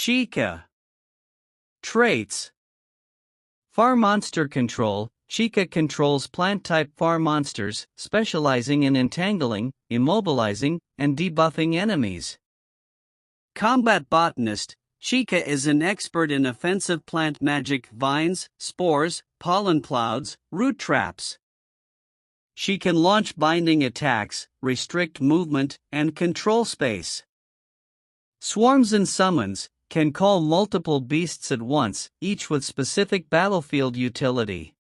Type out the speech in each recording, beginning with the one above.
Chica. Traits. Farm monster control. Chica controls plant-type farm monsters, specializing in entangling, immobilizing, and debuffing enemies. Combat botanist. Chica is an expert in offensive plant magic, vines, spores, pollen clouds, root traps. She can launch binding attacks, restrict movement, and control space. Swarms and summons, can call multiple beasts at once, each with specific battlefield utility.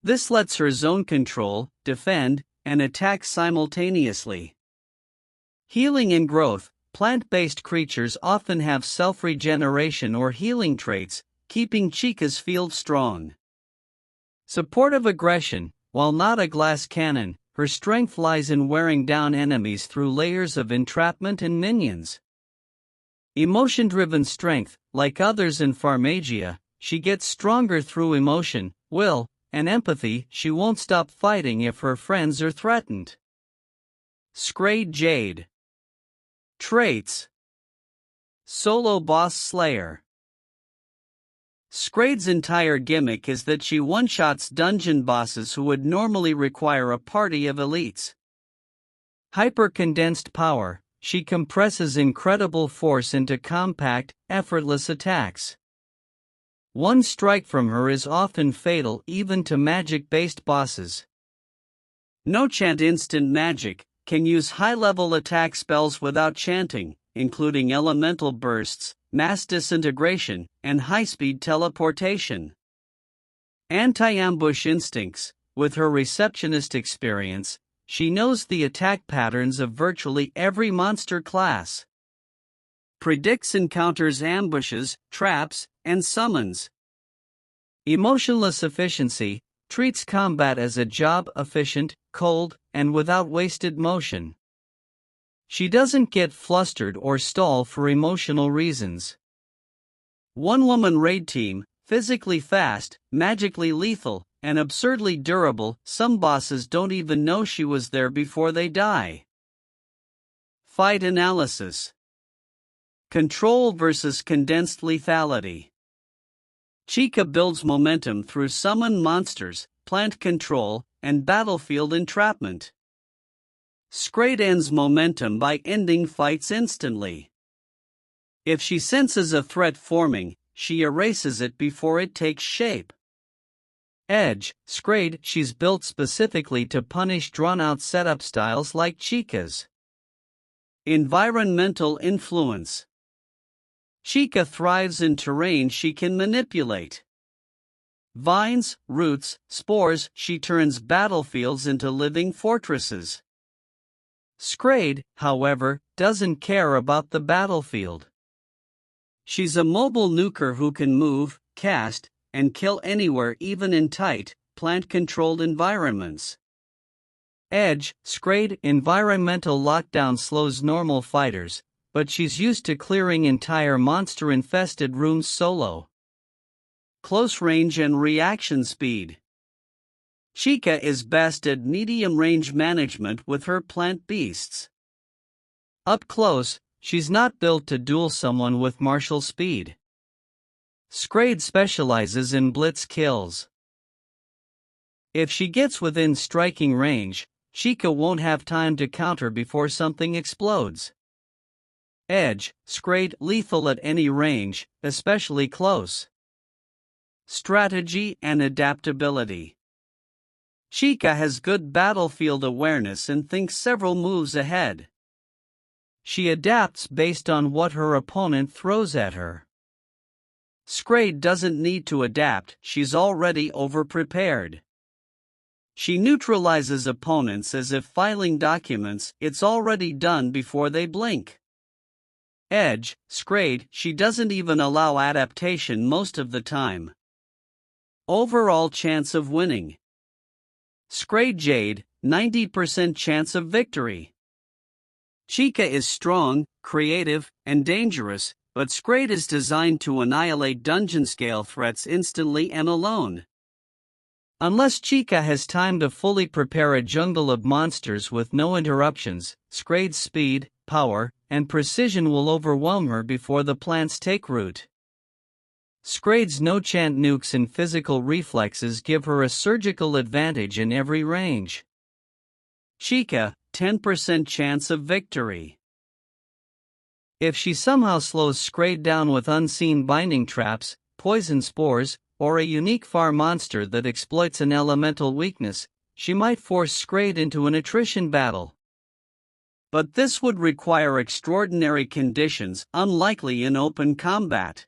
This lets her zone control, defend, and attack simultaneously. Healing and growth. Plant-based creatures often have self-regeneration or healing traits, keeping Chica's field strong. Supportive aggression. While not a glass cannon, her strength lies in wearing down enemies through layers of entrapment and minions. Emotion-driven strength. Like others in Pharmagia, she gets stronger through emotion, will, and empathy. She won't stop fighting if her friends are threatened. Scrade Jade. Traits. Solo boss slayer. Scrade's entire gimmick is that she one-shots dungeon bosses who would normally require a party of elites. Hyper-condensed power. She compresses incredible force into compact, effortless attacks. One strike from her is often fatal even to magic-based bosses. No-chant instant magic. Can use high-level attack spells without chanting, including elemental bursts, mass disintegration, and high-speed teleportation. Anti-ambush instincts. With her receptionist experience, she knows the attack patterns of virtually every monster class. Predicts encounters, ambushes, traps, and summons. Emotionless efficiency. Treats combat as a job, efficient, cold, and without wasted motion. She doesn't get flustered or stall for emotional reasons. One-woman raid team, physically fast, magically lethal, and absurdly durable. Some bosses don't even know she was there before they die. Fight analysis. Control versus condensed lethality. Chica builds momentum through summon monsters, plant control, and battlefield entrapment. Scrade ends momentum by ending fights instantly. If she senses a threat forming, she erases it before it takes shape. Edge. Scrade. She's built specifically to punish drawn-out setup styles like Chica's. Environmental influence. Chica thrives in terrain she can manipulate. Vines, roots, spores. She turns battlefields into living fortresses. Scrade, however, doesn't care about the battlefield. She's a mobile nuker who can move, cast, and kill anywhere, even in tight, plant-controlled environments. Edge. Scrade. Environmental lockdown slows normal fighters, but she's used to clearing entire monster-infested rooms solo. Close range and reaction speed. Chica is best at medium-range management with her plant beasts. Up close, she's not built to duel someone with martial speed. Scrade specializes in blitz kills. If she gets within striking range, Chica won't have time to counter before something explodes. Edge. Scrade. Lethal at any range, especially close. Strategy and adaptability. Chica has good battlefield awareness and thinks several moves ahead. She adapts based on what her opponent throws at her. Scrade doesn't need to adapt, she's already over-prepared. She neutralizes opponents as if filing documents, it's already done before they blink. Edge. Scrade. She doesn't even allow adaptation most of the time. Overall chance of winning. Scrade Jade. 90% chance of victory. Chica is strong, creative, and dangerous, but Scrade is designed to annihilate dungeon-scale threats instantly and alone. Unless Chica has time to fully prepare a jungle of monsters with no interruptions, Scrade's speed, power, and precision will overwhelm her before the plants take root. Scrade's no-chant nukes and physical reflexes give her a surgical advantage in every range. Chica, 10% chance of victory. If she somehow slows Scrade down with unseen binding traps, poison spores, or a unique far monster that exploits an elemental weakness, she might force Scrade into an attrition battle. But this would require extraordinary conditions unlikely in open combat.